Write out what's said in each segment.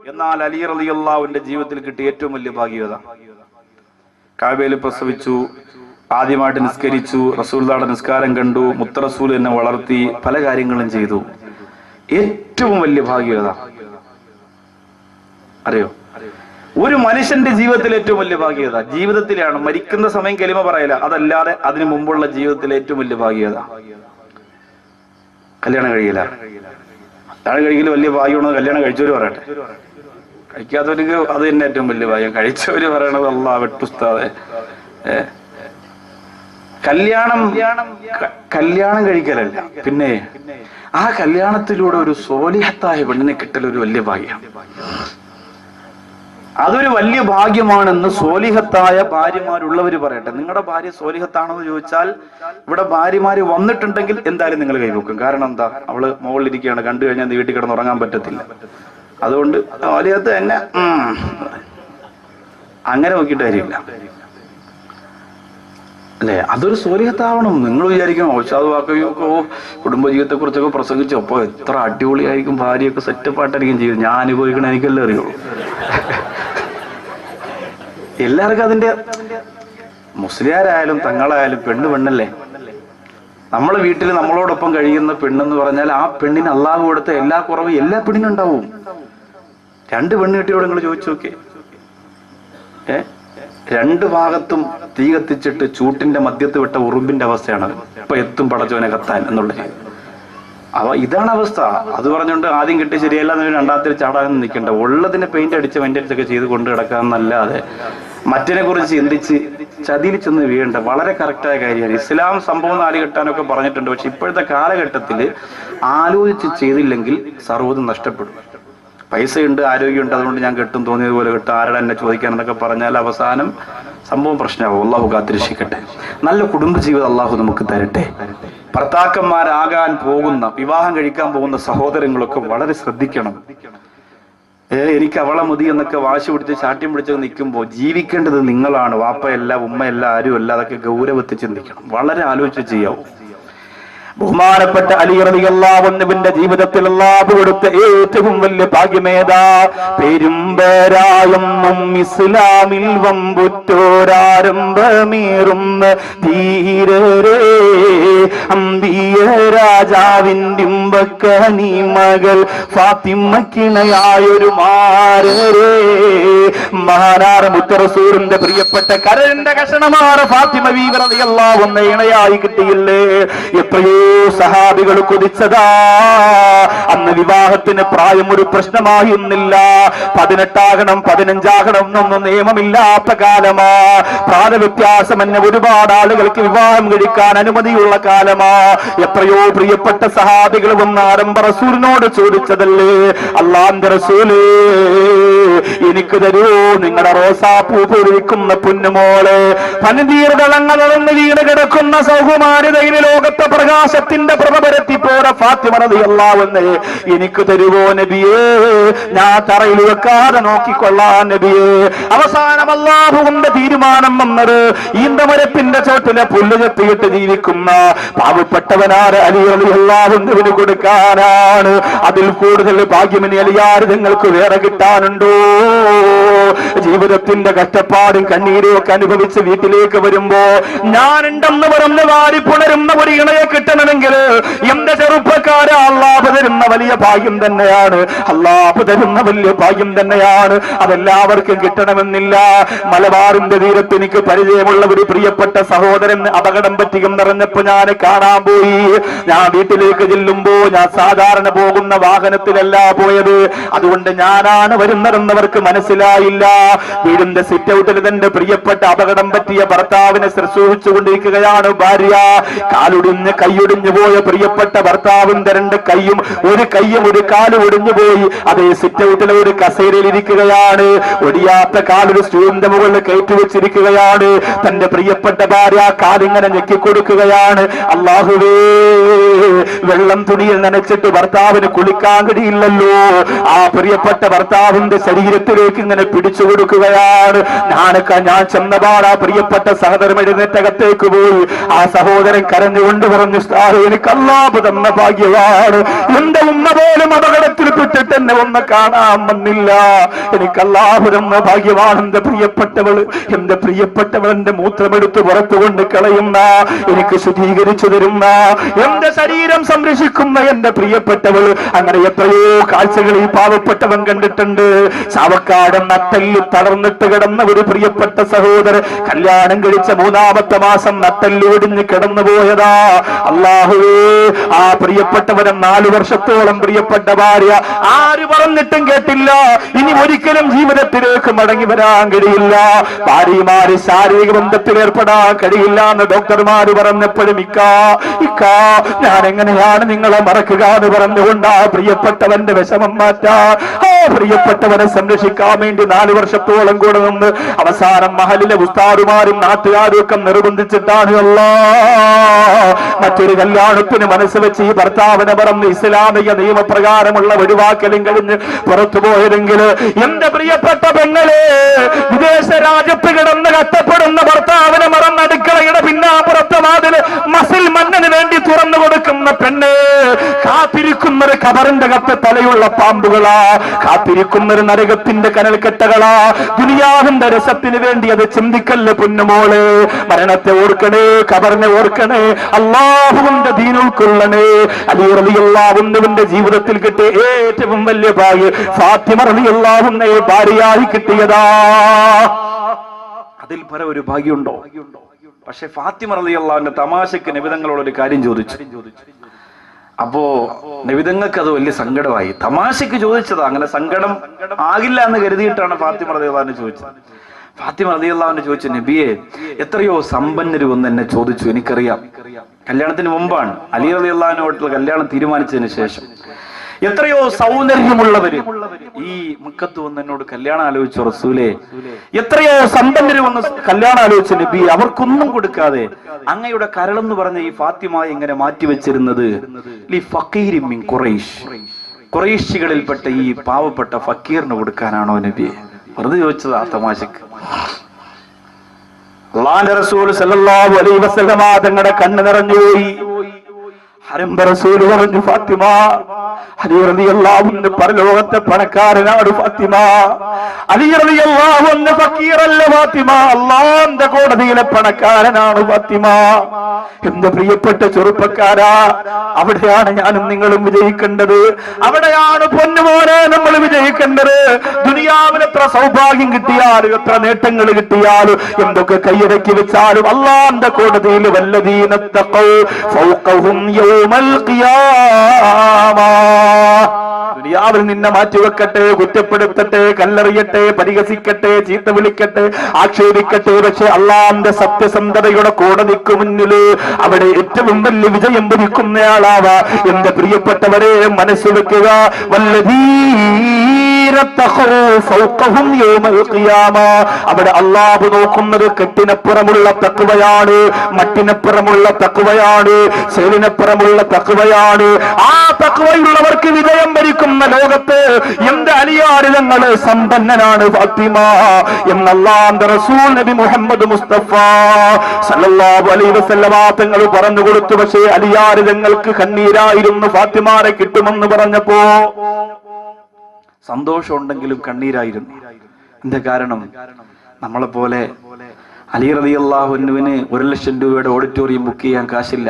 എന്നാൽ അലി റളിയല്ലാഹുവിന്റെ ജീവിതത്തിൽ കിട്ടിയ ഏറ്റവും വലിയ ഭാഗ്യത, കഅബയിൽ പ്രസവിച്ചു, ആദ്യമായിട്ട് നിസ്കരിച്ചു, റസൂലുള്ളാഹിയുടെ നിസ്കാരം കണ്ടു, മുത്ത റസൂൽ എന്നെ വളർത്തി, പല കാര്യങ്ങളും ചെയ്തു. ഏറ്റവും വലിയ ഭാഗ്യത അറിയോ? ഒരു മനുഷ്യന്റെ ജീവിതത്തിൽ ഏറ്റവും വലിയ ഭാഗ്യത ജീവിതത്തിലാണ്. മരിക്കുന്ന സമയം കലിമ പറയില്ല, അതല്ലാതെ അതിനു മുമ്പുള്ള ജീവിതത്തിലെ ഏറ്റവും വലിയ ഭാഗ്യത കല്യാണം കഴിയില്ല. കല്യാണം കഴിക്കൽ വലിയ ഭാഗ്യമാണെന്ന് കല്യാണം കഴിച്ചവര് പറയട്ടെ, കഴിക്കാത്തവർക്ക് അത് തന്നെ ഏറ്റവും വലിയ ഭാഗ്യം. കഴിച്ചവര് പറയണത് അല്ലാഹ് വെട്ടുസ്താദെ. കല്യാണം കഴിക്കലല്ല, പിന്നെ ആ കല്യാണത്തിലൂടെ ഒരു സോലിഹത്തായ പെണ്ണിനെ കിട്ടൽ ഒരു വലിയ ഭാഗ്യം. അതൊരു വലിയ ഭാഗ്യമാണെന്ന് സോലിഹത്തായ ഭാര്യമാരുള്ളവര് പറയട്ടെ. നിങ്ങളുടെ ഭാര്യ സോലിഹത്താണെന്ന് ചോദിച്ചാൽ ഇവിടെ ഭാര്യമാര് വന്നിട്ടുണ്ടെങ്കിൽ എന്തായാലും നിങ്ങൾ കൈവെക്കും. കാരണം എന്താ, അവള് മുകളിലിരിക്കുകയാണ്, കണ്ടു കഴിഞ്ഞാൽ വീട്ടിൽ കിടന്ന് ഉറങ്ങാൻ പറ്റത്തില്ല. അതുകൊണ്ട് സോലിഹത്ത് തന്നെ അങ്ങനെ നോക്കിയിട്ട് കാര്യമില്ല അല്ലെ? അതൊരു സോലിഹത്താവണം. നിങ്ങൾ വിചാരിക്കും ഔഷാദ് വാക്കുകയോ കുടുംബജീവിതത്തെ കുറിച്ചൊക്കെ പ്രസംഗിച്ചപ്പോ എത്ര അടിപൊളിയായിരിക്കും, ഭാര്യയൊക്കെ സെറ്റപ്പായിട്ടായിരിക്കും ചെയ്യും. ഞാൻ അനുഭവിക്കണ എനിക്കല്ലേ അറിയുള്ളൂ. എല്ലാവർക്കും അതിന്റെ, മുസ്ലിയാരായാലും തങ്ങളായാലും പെണ്ണല്ലേ. നമ്മളെ വീട്ടിൽ നമ്മളോടൊപ്പം കഴിയുന്ന പെണ്ണെന്ന് പറഞ്ഞാൽ ആ പെണ്ണിന് അള്ളാഹു കൊടുത്ത എല്ലാ കുറവും എല്ലാ പെണ്ണിനും ഉണ്ടാവും. 2 പെണ്ണ് കെട്ടിയോട് നിങ്ങൾ ചോദിച്ചു നോക്കേ, 2 ഭാഗത്തും തീ കത്തിച്ചിട്ട് ചൂട്ടിന്റെ മധ്യത്ത് വിട്ട ഉറുമ്പിന്റെ അവസ്ഥയാണ് ഇപ്പൊ എത്തും പടച്ചോനെ കത്താൻ എന്നുള്ളത്. ഇതാണ് അവസ്ഥ. അത് പറഞ്ഞുകൊണ്ട് ആദ്യം കിട്ടി ശരിയല്ല എന്ന് രണ്ടാമത്തെ ചാടാനൊന്നും നിൽക്കണ്ട. ഉള്ളതിനെ പെയിന്റ് അടിച്ച് മെയിൻ്റെനൻസ് ഒക്കെ ചെയ്ത് കൊണ്ട് കിടക്കാന്നല്ലാതെ മറ്റിനെ കുറിച്ച് ചിന്തിച്ച് ചതിയിൽ ചെന്ന് വീഴേണ്ട. വളരെ കറക്റ്റായ കാര്യമാണ്. ഇസ്ലാം സംഭവം 4 കെട്ടാനൊക്കെ പറഞ്ഞിട്ടുണ്ട്. പക്ഷെ ഇപ്പോഴത്തെ കാലഘട്ടത്തിൽ ആലോചിച്ച് ചെയ്തില്ലെങ്കിൽ സർവ്വതും നഷ്ടപ്പെടും. പൈസയുണ്ട്, ആരോഗ്യമുണ്ട്, അതുകൊണ്ട് ഞാൻ കെട്ടും, തോന്നിയതുപോലെ കെട്ടും, ആരുടെ എന്നെ ചോദിക്കാനെന്നൊക്കെ പറഞ്ഞാൽ അവസാനം സംഭവം പ്രശ്നമാവും. അള്ളാഹു കാത്തിരക്ഷിക്കട്ടെ. നല്ല കുടുംബജീവിതം അള്ളാഹു നമുക്ക് തരട്ടെ. ഭർത്താക്കന്മാരാകാൻ പോകുന്ന, വിവാഹം കഴിക്കാൻ പോകുന്ന സഹോദരങ്ങളൊക്കെ വളരെ ശ്രദ്ധിക്കണം. എനിക്ക് അവളെ മതി എന്നൊക്കെ വാശി പിടിച്ച് ചാട്ടിയും പിടിച്ചൊക്കെ നിൽക്കുമ്പോൾ ജീവിക്കേണ്ടത് നിങ്ങളാണ്. വാപ്പയല്ല, ഉമ്മയല്ല, ആരുമല്ല. അതൊക്കെ ഗൗരവത്തിൽ ചിന്തിക്കണം. വളരെ ആലോചിച്ച് ചെയ്യാവൂ. ബഹുമാനപ്പെട്ട അലി റളിയല്ലാഹു അൻഹുവിന്റെ ജീവിതത്തിൽ അല്ലാഹു കൊടുത്ത ഏറ്റവും വലിയ ഭാഗ്യമേതാ? പെരുമ്പരായൊന്നും ഇസ്ലാമിൽ വമ്പുറ്റോരാരംഭമേറുന്ന ധീരരേ, അമ്പിയ രാജാവിന്റെ ഉമ്പക്കനി മകൾ ഫാത്തിമക്കിണയായൊരു മാരരേ, മഹാനാർ മുത്ത റസൂലിന്റെ പ്രിയപ്പെട്ട കരളിന്റെ കഷണമാർ ഫാത്തിമ ബീവി റളിയല്ലാഹു അൻഹ ഇണയായി കിട്ടിയില്ലേ? എത്രയോ സഹാബികൾ കൊതിച്ചതാ. അന്ന് വിവാഹത്തിന് പ്രായം ഒരു പ്രശ്നമായിരുന്നില്ല. 18 15 എന്നൊന്നും നിയമമില്ലാത്ത കാലമാ. പ്രായവ്യത്യാസം എന്നെ ഒരുപാട് ആളുകൾക്ക് വിവാഹം കഴിക്കാൻ അനുമതിയുള്ള കാലമാ. എത്രയോ പ്രിയപ്പെട്ട സഹാബികൾ വന്ന് ആരംഭ റസൂലിനോട് ചോദിച്ചതല്ലേ, അല്ലാഹുവിന്റെ റസൂലേ എനിക്ക് തരൂ നിങ്ങളുടെ റോസാപ്പൂ പൊഴിക്കുന്ന പൊന്നുമോള്, പനിതീർദളങ്ങളൊന്ന് വീണ് കിടക്കുന്ന സൗകുമാരിതയിലെ ലോകത്തെ പ്രകാശത്തിന്റെ പ്രഭപരത്തിപ്പോടെ ഫാത്തിമ റളിയല്ലാഹു അൻഹ എനിക്ക് തരുവോ നബിയേ? ഞാൻ തറയിൽ വെക്കാതെ നോക്കിക്കൊള്ളാൻ നബിയേ. അവസാനം അല്ലാഹുവിന്റെ തീരുമാനം വന്നത് ഈന്തമരത്തിന്റെ ചോട്ടിലെ പുല്ല് ചെത്തിയിട്ട് ജീവിക്കുന്ന പാവപ്പെട്ടവനാര് അലി റളിയല്ലാഹു അൻഹുവിന് കൊടുക്കാനാണ്. അതിൽ കൂടുതൽ ഭാഗ്യമിനി അലിയാർ നിങ്ങൾക്ക് വേറെ കിട്ടാനുണ്ടോ? ജീവിതത്തിന്റെ കഷ്ടപ്പാടും കണ്ണീരും ഒക്കെ അനുഭവിച്ച് വീട്ടിലേക്ക് വരുമ്പോ ഞാനുണ്ടെന്ന് പറഞ്ഞ് വാരി പുണരുന്ന ഒരു ഇണയെ കിട്ടണമെങ്കിൽ എന്റെ ചെറുപ്പക്കാരെ അല്ലാഹു തരുന്ന വലിയ ഭാഗ്യം തന്നെയാണ്. അല്ലാഹു തരുന്ന വലിയ ഭാഗ്യം തന്നെയാണ്. അതെല്ലാവർക്കും കിട്ടണമെന്നില്ല. മലബാറിന്റെ തീരത്ത് എനിക്ക് പരിചയമുള്ള ഒരു പ്രിയപ്പെട്ട സഹോദരൻ അപകടം പറ്റിയും നിറഞ്ഞപ്പോ ഞാൻ കാണാൻ പോയി. ഞാൻ വീട്ടിലേക്ക് ചെല്ലുമ്പോ ഞാൻ സാധാരണ പോകുന്ന വാഹനത്തിലല്ല പോയത്. അതുകൊണ്ട് ഞാനാണ് വരുന്നതെന്നവർക്ക് മനസ്സിലായില്ല. വീടിന്റെ സിറ്റ് ഔട്ടിൽ തന്റെ പ്രിയപ്പെട്ട അപകടം പറ്റിയ ഭർത്താവിനെ ശുശ്രൂഷിച്ചുകൊണ്ടിരിക്കുകയാണ് ഭാര്യ. കാലൊടിഞ്ഞ് കൈയൊടിഞ്ഞു പോയ പ്രിയപ്പെട്ട ഭർത്താവിന്റെ 2 കൈയും ഒരു കൈയും ഒരു കാലും ഒടിഞ്ഞു പോയി. അതേ സിറ്റ് ഔട്ടിലെ ഒരു കസേരയിൽ ഇരിക്കുകയാണ്. ഒടിയാത്ത കാലൊരു സ്റ്റൂളിന്റെ മുകളിൽ കയറ്റി വെച്ചിരിക്കുകയാണ്. തന്റെ പ്രിയപ്പെട്ട ഭാര്യ കാലിങ്ങനെ ഞെക്കിക്കൊടുക്കുകയാണ്. അല്ലാഹുവേ, വെള്ളം തുണിയിൽ നനച്ചിട്ട് ഭർത്താവിന് കുളിക്കാൻ കഴിയില്ലല്ലോ. ആ പ്രിയപ്പെട്ട ഭർത്താവിന്റെ ശരീരത്തിലേക്ക് ഇങ്ങനെ പിടിച്ചു കൊടുക്കുകയാണ്. ഞാൻ ചെന്നപാട് ആ പ്രിയപ്പെട്ട സഹോദരൻ എഴുന്നേറ്റകത്തേക്ക് പോയി. ആ സഹോദരൻ കരഞ്ഞുകൊണ്ട് പറഞ്ഞു, എനിക്ക് അല്ലാഹു തന്ന ഭാഗ്യമാണ്. എന്റെ ഉമ്മ പോലും അപകടത്തിൽ പെട്ടിട്ട് എന്നെ ഒന്ന് കാണാൻ വന്നില്ല. എനിക്ക് അല്ലാഹു തന്ന ഭാഗ്യമാണ്. എന്റെ പ്രിയപ്പെട്ടവൾ എന്റെ മൂത്രമെടുത്ത് പുറത്തുകൊണ്ട് കളയുന്ന, എനിക്ക് ശുദ്ധീകരിച്ചു തരുന്ന, എന്റെ ശരീരം സംരക്ഷിക്കുന്ന എന്റെ പ്രിയപ്പെട്ടവൾ. അങ്ങനെ എത്രയോ കാഴ്ചകൾ ഈ പാവപ്പെട്ടവൻ കണ്ടിട്ടുണ്ട്. ചാവക്കാട് നട്ടെല്ല് തളർന്നിട്ട് കിടന്ന ഒരു പ്രിയപ്പെട്ട സഹോദരൻ കല്യാണം കഴിച്ച 3-ാമത്തെ മാസം നട്ടെല്ല് ഒടിഞ്ഞ് കിടന്നു പോയതാ. അല്ലാഹുവേ, ആ പ്രിയപ്പെട്ടവന് 4 വർഷത്തോളം പ്രിയപ്പെട്ട ഭാര്യ ആര് പറഞ്ഞിട്ടും കേട്ടില്ല. ഇനി ഒരിക്കലും ജീവിതത്തിലേക്ക് മടങ്ങി വരാൻ കഴിയില്ല. ഭാര്യമാര് ശാരീരിക ബന്ധത്തിൽ ഏർപ്പെടാൻ കഴിയില്ല എന്ന് ഡോക്ടർമാര് പറഞ്ഞപ്പോഴും ഇക്കാ ഞാൻ എങ്ങനെയാണ് നിങ്ങളെ മറക്കുക എന്ന് പറഞ്ഞുകൊണ്ട് ആ പ്രിയപ്പെട്ടവന്റെ വിഷമം മാറ്റാൻ, ആ പ്രിയപ്പെട്ടവനെ സംരക്ഷിക്കാൻ വേണ്ടി 4 വർഷത്തോളം കൂടെ നിന്ന് അവസാനം മഹലിലെ ഉസ്താദുമാരും നാട്ടുകാരും ഒക്കെ നിർബന്ധിച്ചിട്ടാണ് മറ്റൊരു കല്യാണത്തിന് മനസ്സ് വെച്ച് ഈ ഭർത്താവിനെ പറഞ്ഞ് ഇസ്ലാമിക നിയമപ്രകാരമുള്ള ഒഴിവാക്കലും കഴിഞ്ഞ് പുറത്തു പോയതെങ്കിൽ എന്റെ പ്രിയപ്പെട്ട പെങ്ങളെ, വിദേശ രാജ്യത്ത് കിടന്ന് കഷ്ടപ്പെടുന്ന ഭർത്താവിനെ മറന്ന് അടുക്കളയുടെ പിന്നാമ്പുറത്തെ വാതില് മസിൽ മണ്ണിന് വേണ്ടി തുറന്നു കൊടുക്കുന്ന പെണ്ണ്, കാത്തിരിക്കുന്നൊരു ഖബറിന്റെ കത്ത് തലയുള്ള പാമ്പുകളാ, കാത്തിരിക്കുന്നൊരു നരകത്തിന്റെ കനൽക്കെട്ടകളാ. ദുനിയാവിന്റെ രസത്തിന് വേണ്ടി അത് ചിന്തിക്കല്ലേ പൊന്നുമോള്. മരണത്തെ ഓർക്കണേ, ഖബറിനെ ഓർക്കണേ, അല്ലാഹുവിന്റെ ദീൻ ഉൾക്കൊള്ളണേ. അലി റളിയല്ലാഹു അൻഹുവിന്റെ ജീവിതത്തിൽ കിട്ടിയ ഏറ്റവും വലിയ ഭാഗ്യം ഫാത്തിമ റളിയല്ലാഹു അൻഹയെ ഭാര്യയായി കിട്ടിയതാ. അതിൽ പര ഒരു ഭാഗ്യമുണ്ടോ? പക്ഷെ ഫാത്തിമ റളിയല്ലാഹു അൻഹ തമാശക്ക് നബി തങ്ങളോട് ഒരു കാര്യം ചോദിച്ചു. അപ്പോ നബി തങ്ങൾക്ക് അത് വലിയ സങ്കടമായി. തമാശക്ക് ചോദിച്ചതാ, അങ്ങനെ സങ്കടം ആകില്ല എന്ന് കരുതിയിട്ടാണ് ഫാത്തിമ റളിയല്ലാഹു അൻഹ ചോദിച്ചത്. ഫാത്തിമ റളിയല്ലാഹു അൻഹ ചോദിച്ചു, നബിയെ, എത്രയോ സമ്പന്നര് വന്ന് എന്നെ ചോദിച്ചു, എനിക്കറിയാം. കല്യാണത്തിന് മുമ്പാണ്, അലി റളിയല്ലാഹു അൻഹുമായിട്ടുള്ള കല്യാണം തീരുമാനിച്ചതിന് ശേഷം എത്രയോ സൗന്ദര്യമുള്ളവര് ഈ മക്കത്ത് വന്ന് എന്നോട് കല്യാണം ആലോചിച്ചു റസൂലേ. എത്രയോ സമ്പന്നര് വന്ന് കല്യാണം ആലോചിച്ച നബി, അവർക്കൊന്നും കൊടുക്കാതെ അങ്ങയുടെ കരളെന്ന് പറഞ്ഞ ഈ ഫാത്തിമ ഇങ്ങനെ മാറ്റിവെച്ചിരുന്നത് ലി ഫഖീരി മിൻ ഖുറൈശ്, ഖുറൈശികളിൽപ്പെട്ട ഈ പാവപ്പെട്ട ഫക്കീറിന് കൊടുക്കാനാണോ നബി? വെറുതെ ചോദിച്ചതാ തമാശക്ക്. അല്ലാഹുവിന്റെ റസൂൽ സല്ലല്ലാഹു അലൈഹി വസല്ലമ തങ്ങളുടെ കണ്ണ് നിറഞ്ഞുപോയി. ഹരംബ റസൂൽ പറഞ്ഞു, ഫാത്തിമ, അലി റളിയല്ലാഹു അൻഹു പരലോകത്തെ പണക്കാരനാണ് ഫാത്തിമ. അലി റളിയല്ലാഹു അൻഹു ഫക്കീറല്ല ഫാത്തിമ, അല്ലാഹുവിന്റെ കോടതിയിലെ പണക്കാരനാണ് ഫാത്തിമ. എന്റെ പ്രിയപ്പെട്ട ചെറുപ്പക്കാരാ, അവിടെയാണ് ഞാനും നിങ്ങളും വിജയിക്കേണ്ടത്. അവിടെയാണ് പൊന്നുമോനെ നമ്മൾ വിജയിക്കേണ്ടത്. ദുനിയാവിൽ എത്ര സൗഭാഗ്യം കിട്ടിയാലും, എത്ര നേട്ടങ്ങൾ കിട്ടിയാലും, എന്തൊക്കെ കൈയടക്കി വെച്ചാലും അല്ലാഹുവിന്റെ കോടതിയിൽ വല്ലദീന തഖൗ ഫൗഖഹും യൗമൽ ഖിയാമ. ദുനിയാവിൽ നിന്നെ മാറ്റിവെക്കട്ടെ, കുറ്റപ്പെടുത്തട്ടെ, കല്ലെറിയട്ടെ, പരിഹസിക്കട്ടെ, ചീത്ത വിളിക്കട്ടെ, ആക്ഷേപിക്കട്ടെ, പക്ഷെ അല്ലാഹുവിന്റെ സത്യസന്ധതയുടെ കോടതിക്ക് മുന്നില് അവിടെ ഏറ്റവും വലിയ വിജയം ഭരിക്കുന്നയാളാവാ. എന്റെ പ്രിയപ്പെട്ടവരെ, മനസ്സ് വെക്കുക, അവിടെ അല്ലാഹു നോക്കുന്നത് കെട്ടിനപ്പുറമുള്ള തഖ്വയാണ്, മറ്റിനപ്പുറമുള്ള തഖ്വയാണ്, ശൈലിനപ്പുറമുള്ള തഖ്വയാണ്. ആ തഖ്വയുള്ളവർക്ക് വിജയം ഭരിക്കുന്ന ലോകത്ത് എന്റെ അലിയാരിതങ്ങള് സമ്പന്നനാണ് ഫാത്തിമ എന്ന് അല്ലാഹുവിന്റെ റസൂൽ നബി മുഹമ്മദ് മുസ്തഫ സല്ലല്ലാഹു അലൈഹി വസല്ലമ തങ്ങൾ പറഞ്ഞു കൊടുത്തു. പക്ഷേ അലിയാരിതങ്ങൾക്ക് കണ്ണീരായിരുന്നു ഫാത്തിമാരെ കിട്ടുമെന്ന് പറഞ്ഞപ്പോ. സന്തോഷമുണ്ടെങ്കിലും കണ്ണീരായിരുന്നു. എന്താ കാരണം? നമ്മളെ പോലെ അലി റളിയല്ലാഹു അൻഹുവിന് 1 ലക്ഷം രൂപയുടെ ഓഡിറ്റോറിയം ബുക്ക് ചെയ്യാൻ കാശില്ല.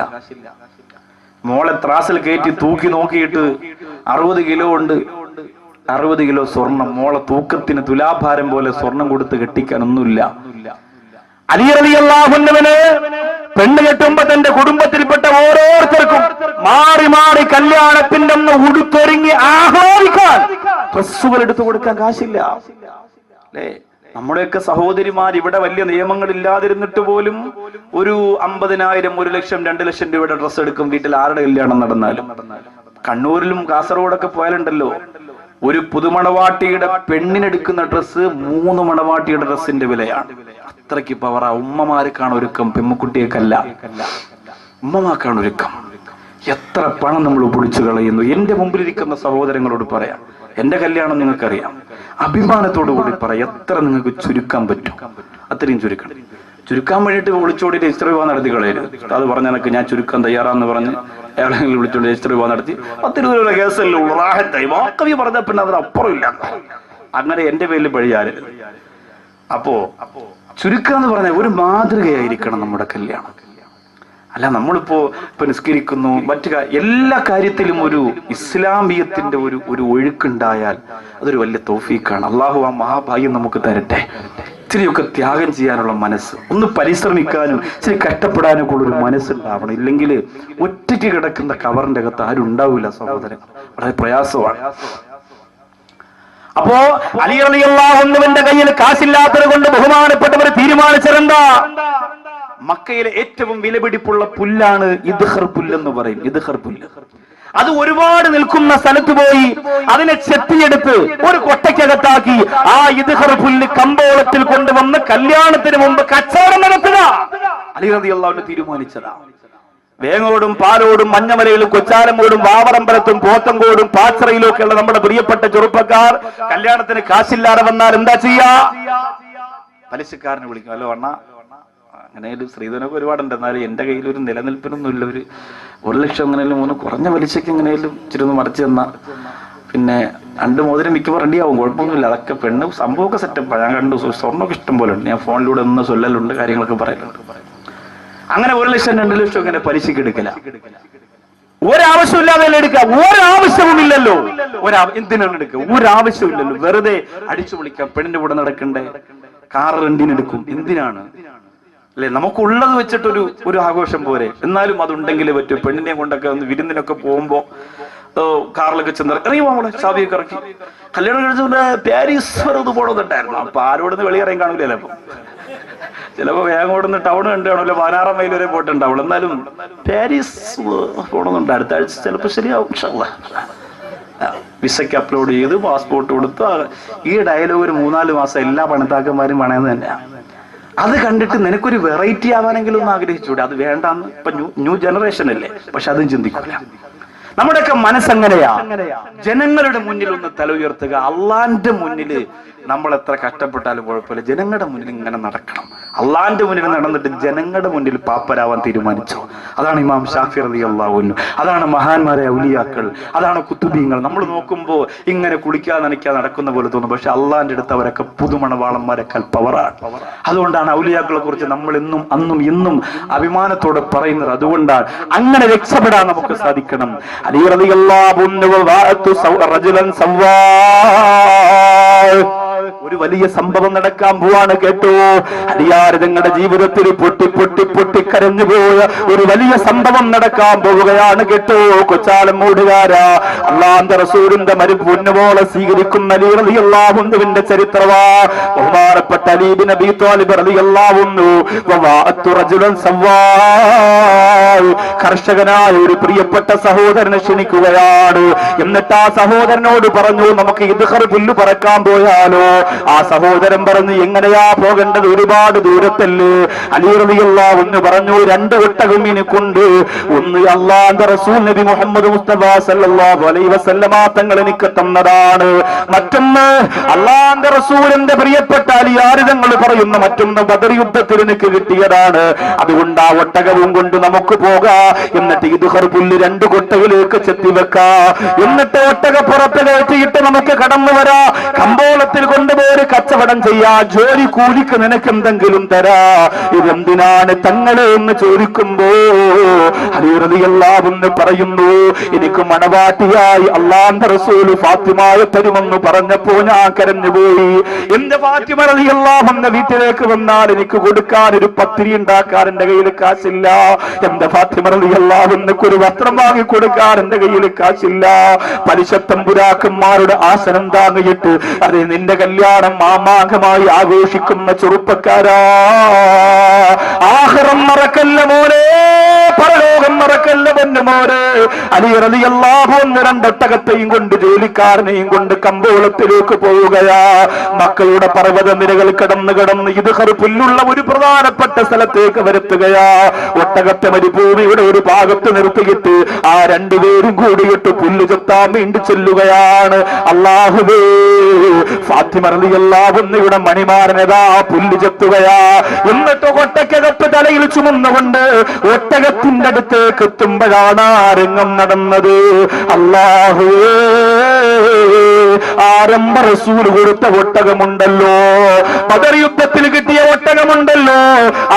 മോളെ ത്രാസിൽ കയറ്റി തൂക്കി നോക്കിയിട്ട് 60 കിലോ ഉണ്ട്. 60 കിലോ സ്വർണം, മോളെ തൂക്കത്തിന് തുലാഭാരം പോലെ സ്വർണം കൊടുത്ത് കെട്ടിക്കാനൊന്നുമില്ല. അലി റളിയല്ലാഹു അൻഹുവിനെ പെണ്ണ് കെട്ടുമ്പോ തന്റെ കുടുംബത്തിൽപ്പെട്ട ഓരോരുത്തർക്കും മാറി മാറി കല്യാണത്തിന്റെ ഒന്ന് ഉടുത്തൊരുങ്ങി ആഹ്ലാദിക്കാൻ ഡ്രസ്സുകൾ എടുത്തു കൊടുക്കാൻ കാശില്ല. അല്ലേ? നമ്മുടെയൊക്കെ സഹോദരിമാർ ഇവിടെ വലിയ നിയമങ്ങൾ ഇല്ലാതിരുന്നിട്ട് പോലും ഒരു 50,000, 1 ലക്ഷം, 2 ലക്ഷം രൂപയുടെ ഡ്രസ്സ് എടുക്കും വീട്ടിൽ ആരുടെ കല്യാണം നടന്നാലും. കണ്ണൂരിലും കാസർഗോഡൊക്കെ പോയാലുണ്ടല്ലോ, ഒരു പുതുമണവാട്ടിയുടെ പെണ്ണിനെടുക്കുന്ന ഡ്രസ്സ് 3 മണവാട്ടിയുടെ ഡ്രസ്സിന്റെ വിലയാണ്. അത്രയ്ക്ക് പവറ. ഉമ്മമാർക്കാണ് ഒരുക്കം, പെമ്മുക്കുട്ടിയേക്കല്ല. ഉമ്മമാർക്കാണ് ഒരുക്കം. എത്ര പണം നമ്മൾ പൊടിച്ചു കളയുന്നു. എന്റെ മുമ്പിലിരിക്കുന്ന സഹോദരങ്ങളോട് പറയാം, എന്റെ കല്യാണം നിങ്ങൾക്കറിയാം. അഭിമാനത്തോടു കൂടി പറയാം, എത്ര നിങ്ങൾക്ക് ചുരുക്കാൻ പറ്റും അത്രയും ചുരുക്കണം. ചുരുക്കാൻ വേണ്ടിയിട്ട് വിളിച്ചോടി രജിസ്റ്റർ വിവാഹം നടത്തി കളയരുത്. അത് പറഞ്ഞ എനിക്ക് ഞാൻ ചുരുക്കാൻ തയ്യാറാന്ന് പറഞ്ഞ് എവിടെയെങ്കിലും വിളിച്ചോണ്ട് രജിസ്റ്റർ വിവാഹം നടത്തി 10 രൂപ കേസല്ലേ ഉള്ളൂ, റാഹത്തായി വാക്കവി പറഞ്ഞ പിന്നെ അതിനപ്പുറം ഇല്ല. അങ്ങനെ എന്റെ പേരിൽ പഴിയാരുത്. അപ്പോ ചുരുക്കാന്ന് പറഞ്ഞ ഒരു മാതൃകയായിരിക്കണം നമ്മുടെ കല്യാണം. അല്ല നമ്മളിപ്പോ നിസ്കരിക്കുന്നു, മറ്റു എല്ലാ കാര്യത്തിലും ഒരു ഇസ്ലാമിയത്തിന്റെ ഒരു ഒഴുക്കുണ്ടായാൽ അതൊരു വലിയ തൗഫീഖാണ്. അള്ളാഹു ആ മഹാഭാഗ്യം നമുക്ക് തരട്ടെ. ഇച്ചിരിയൊക്കെ ത്യാഗം ചെയ്യാനുള്ള മനസ്സ്, ഒന്ന് പരിശ്രമിക്കാനും ഇച്ചിരി കഷ്ടപ്പെടാനും കൂടെ ഒരു മനസ്സുണ്ടാവണം. ഇല്ലെങ്കിൽ ഒറ്റയ്ക്ക് കിടക്കുന്ന കവറിന്റെ അകത്ത് ആരും ഉണ്ടാവില്ല സഹോദരൻ, വളരെ പ്രയാസമാണ്. അപ്പോ അലി റളിയല്ലാഹു അൻഹുവിന്റെ കയ്യിൽ കാശില്ലാത്തത് കൊണ്ട് ബഹുമാനപ്പെട്ടവർ തീരുമാനിച്ചതെന്താ? മക്കയിലെ ഏറ്റവും വിലപിടിപ്പുള്ള പുല്ലാണ് ഇദ്ഖർ പുല്ലെന്ന് പറയും. ഇദ്ഖർ പുല്ല് അത് ഒരുപാട് നിൽക്കുന്ന സ്ഥലത്ത് പോയി അതിനെ ചെത്തിയെടുത്ത് ഒരു കൊട്ടയ്ക്കകത്താക്കി ആ ഇദ്ഖർ പുല്ല് കമ്പോളത്തിൽ കൊണ്ടുവന്ന് കല്യാണത്തിന് മുമ്പ് കച്ചവടം നടത്തുക അലി റളിയല്ലാഹു അൻഹു തീരുമാനിച്ചതാ. വേങ്ങോടും പാലോടും മഞ്ഞമലയിലും കൊച്ചാലമൂടും വാവറമ്പലത്തും പോത്തങ്കോടും പാച്ചറയിലും ഒക്കെയുള്ള നമ്മുടെ പ്രിയപ്പെട്ട ചെറുപ്പക്കാർ കല്യാണത്തിന് കാശില്ലാതെ വന്നാൽ എന്താ ചെയ്യാ? പലിശക്കാരനെ വിളിക്കും. അല്ലോ അണ്ണ, അങ്ങനെ സ്ത്രീധനൊക്കെ ഒരുപാടുണ്ട്, എന്നാലും എന്റെ കയ്യിൽ ഒരു നിലനിൽപ്പിനൊന്നുമില്ല, ഒരു 1 ലക്ഷം എങ്ങനെയും ഒന്ന് കുറഞ്ഞ പലിശക്ക് എങ്ങനെയും ഇച്ചിരി ഒന്ന് മറിച്ച് തന്ന പിന്നെ 2 മോതിരം മിക്കപ്പോൾ റെഡിയാവും, കുഴപ്പമൊന്നുമില്ല. അതൊക്കെ പെണ്ണ് സംഭവമൊക്കെ സെറ്റപ്പാണ്. ഞാൻ കണ്ടു, സ്വർണ്ണമൊക്കെ ഇഷ്ടം പോലെ ഉണ്ട്. ഞാൻ ഫോണിലൂടെ ഒന്ന് ചൊല്ലലുണ്ട്, കാര്യങ്ങളൊക്കെ പറയലുണ്ട്. അങ്ങനെ 1 ലക്ഷം 2 ലക്ഷം ഇങ്ങനെ പലിശക്ക് എടുക്കല. ഒരാവശ്യമില്ലാതെ എടുക്കുക, ഒരാവശ്യവുമില്ലല്ലോ. എന്തിനാണ് എടുക്കുക? ഒരാവശ്യമില്ലല്ലോ. വെറുതെ അടിച്ചു വിളിക്കാം, പെണ്ണിന്റെ കൂടെ നടക്കണ്ടേ, കാർ റെന്റിനെടുക്കും, എന്തിനാണ് അല്ലെ? നമുക്കുള്ളത് വെച്ചിട്ടൊരു ആഘോഷം പോരെ. എന്നാലും അതുണ്ടെങ്കിലേ പറ്റൂ. പെണ്ണിനെ കൊണ്ടൊക്കെ ഒന്ന് വിരുന്നിനൊക്കെ പോകുമ്പോ കാറിലൊക്കെ ചെന്ന് ഇറങ്ങി പോകണേ, ചാവിയൊക്കെ ഇറക്കി. കല്യാണം കഴിച്ചുകൊണ്ട് പാരീസ് വരെ ഒന്ന് പോകണമെന്നുണ്ടായിരുന്നു. അപ്പൊ ആരോടൊന്ന് വെളിയിറങ്ങി കാണൂലല്ലോ. അപ്പൊ ചിലപ്പോ വേഗോടൊന്ന് ടൗൺ കണ്ടാണല്ലോ, 16 മൈൽ വരെ പോയിട്ടുണ്ടാവുള്ളൂ. എന്നാലും പാരീസ് പോകണമെന്നുണ്ട്. അടുത്ത ആഴ്ച ചിലപ്പോ ശരിയാവും. വിസയ്ക്ക് അപ്ലോഡ് ചെയ്ത് പാസ്പോർട്ട് കൊടുത്ത് ഈ ഡയലോഗ് ഒരു 3-4 മാസം എല്ലാ പണിത്താക്കന്മാരും പണയെന്ന് തന്നെയാണ്. അത് കണ്ടിട്ട് നിനക്കൊരു വെറൈറ്റി ആവാനെങ്കിലും ഒന്ന് ആഗ്രഹിച്ചൂടെ? അത് വേണ്ടാന്ന് ഇപ്പൊ ന്യൂ ജനറേഷൻ അല്ലേ, പക്ഷെ അതും ചിന്തിക്കൂല. നമ്മുടെയൊക്കെ മനസ്സെങ്ങനെയാ? ജനങ്ങളുടെ മുന്നിൽ ഒന്ന് തല ഉയർത്തുക. അള്ളാന്റെ മുന്നിൽ നമ്മൾ എത്ര കഷ്ടപ്പെട്ടാലും കുഴപ്പമില്ല, ജനങ്ങളുടെ മുന്നിൽ ഇങ്ങനെ നടക്കണം. അള്ളാന്റെ മുന്നിൽ നടന്നിട്ട് ജനങ്ങളുടെ മുന്നിൽ പാപ്പരാവാൻ തീരുമാനിച്ചു. അതാണ് ഇമാം ഷാഫി റളിയല്ലാഹു അൻഹു, അതാണ് മഹാന്മാരെ ഔലിയാക്കൾ, അതാണ് കുത്തുബീങ്ങൾ. നമ്മൾ നോക്കുമ്പോൾ ഇങ്ങനെ കുളിക്കാതെ നനയ്ക്കാതെ നടക്കുന്ന പോലെ തോന്നും, പക്ഷെ അള്ളാന്റെ അടുത്ത് അവരൊക്കെ പുതുമണവാളന്മാരെക്കാൾ പവറാണ്. അതുകൊണ്ടാണ് ഔലിയാക്കളെ കുറിച്ച് നമ്മൾ എന്നും അന്നും ഇന്നും അഭിമാനത്തോടെ പറയുന്നത്. അതുകൊണ്ടാണ് അങ്ങനെ രക്ഷപ്പെടാൻ നമുക്ക് സാധിക്കണം. അലി റളിയല്ലാഹു അൻഹു റജുലൻ സവ്വാ, ഒരു വലിയ സംഭവം നടക്കാൻ പോവാണ്, കേട്ടോ. അലിയാര് തങ്ങളുടെ ജീവിതത്തിൽ പൊട്ടി കരഞ്ഞുപോയ ഒരു വലിയ സംഭവം നടക്കാൻ പോവുകയാണ്, കേട്ടോ. കൊച്ചാലം മൂടുകാരാ, അല്ലാഹുവിന്റെ റസൂലിന്റെ പൊന്നുപോലെ സ്വീകരിക്കുന്ന അലി റളിയല്ലാഹു അൻഹുവിന്റെ ചരിത്രവാ. ബഹുമാനപ്പെട്ട അലി ഇബ്നു അബീ ത്വാലിബ് റളിയല്ലാഹു അൻഹു വവാഅത്തു റജുലൻ സവ്വാ, കർഷകനായ ഒരു പ്രിയപ്പെട്ട സഹോദരനെ ക്ഷണിക്കുകയാണ്. എന്നിട്ട് ആ സഹോദരനോട് പറഞ്ഞു, നമുക്ക് ഇദ്ഖർ പുല്ല് പറക്കാൻ പോയാലോ? ആ സഹോദരൻ പറഞ്ഞു, എങ്ങനെയാ പോകേണ്ടത്? ഒരുപാട് ദൂരത്തല്ലേ. അലി റളിയല്ലാഹു അൻഹു പറഞ്ഞു, 2 ഒട്ടകം എനിക്കുണ്ട്. ഒന്ന് അല്ലാഹുവിന്റെ റസൂൽ നബി മുഹമ്മദ് മുസ്തഫ സല്ലല്ലാഹു അലൈഹി വസല്ലമ തങ്ങൾ എനിക്ക് തന്നതാണ്. മറ്റൊന്ന് അല്ലാഹുവിന്റെ റസൂലിന്റെ പ്രിയപ്പെട്ട അലിയാർ തങ്ങൾ പറയുന്ന മറ്റൊന്ന് ബദർ യുദ്ധത്തിൽ എനിക്ക് കിട്ടിയതാണ്. അതുകൊണ്ട് ആ ഒട്ടകവും കൊണ്ട് നമുക്ക് പോകാം. എന്നിട്ട് ഇദ്ഖർ പുല്ല് 2 കൊട്ടയിലേക്ക് ചെത്തി വെക്കാം. എന്നിട്ട് ഒട്ടകപ്പുറത്ത് കയറ്റിയിട്ട് നമുക്ക് കടന്നു വരാം. കമ്പോളത്തിൽ കൊണ്ടുപോയി കച്ചവടം ചെയ്യാ, ജോലി കൂലിക്ക് നിനക്ക് എന്തെങ്കിലും തരാ. ഇതെന്തിനാണ് തങ്ങളെ എന്ന് ചോദിക്കുമ്പോ അലി റളിയല്ലാഹു അൻഹു പറയുന്നു, എനിക്ക് മണവാട്ടിയായി അല്ലാഹുവിന്റെ റസൂൽ ഫാത്തിമയെ തരുമെന്ന് പറഞ്ഞപ്പോ ഞാൻ കരഞ്ഞുപോയി. എന്റെ ഫാത്തിമ റളിയല്ലാഹു അൻഹ വീട്ടിലേക്ക് വന്നാൽ എനിക്ക് കൊടുക്കാൻ ഒരു പത്തിരി ഉണ്ടാക്കാൻ എന്റെ കയ്യിൽ കാശില്ല. എന്റെ ഫാത്തിമ റളിയല്ലാഹു അൻഹയ്ക്ക് ഒരു വസ്ത്രം വാങ്ങി കൊടുക്കാൻ എന്റെ കയ്യിൽ കാശില്ല. പലിശത്തമ്പുരാക്കന്മാരുടെ ആസനം താങ്ങിയിട്ട്, അതെ നിന്റെ കല്യാണം മാമാ പതാകമായി ആഘോഷിക്കുന്ന ചെറുപ്പക്കാരാ, ആഖിറം മറക്കല്ല മോനെ, പരലോകം മറക്കല്ല പൊന്നു മോനെ. അലി റളിയല്ലാഹു അൻഹു രണ്ടൊട്ടകത്തെയും കൊണ്ട് ജോലിക്കാരനെയും കൊണ്ട് കമ്പോളത്തിലേക്ക് പോവുകയാ. മക്കയുടെ പർവ്വത നിരകൾ കടന്ന് ഇദ്ഖർ പുല്ലുള്ള ഒരു പ്രധാനപ്പെട്ട സ്ഥലത്തേക്ക് വരുത്തുകയാ. ഒട്ടകത്തെ മരുഭൂമിയുടെ ഒരു ഭാഗത്ത് നിർത്തിയിട്ട് ആ രണ്ടുപേരും കൂടിയിട്ട് പുല്ല് ചെത്താൻ വേണ്ടി ചെല്ലുകയാണ്. അല്ലാഹുവേ, ഫാത്തിമ റളിയല്ലാഹു അൻഹയുടെ മണിമാരനതാ പുല്ല് ചെത്തുകയാ. എന്നിട്ട് ഒട്ടകത്ത് തലയിൽ ചുമന്നുകൊണ്ട് ഒട്ടകത്തിന്റെ അടുത്തേക്ക് എത്തുമ്പോഴാണ് ആ രംഗം നടന്നത്. അല്ലാഹുവേ, ആരംഭ റസൂൽ കൊടുത്ത ഒട്ടകമുണ്ടല്ലോ, ബദർ യുദ്ധത്തിൽ കിട്ടിയ ഒട്ടകമുണ്ടല്ലോ,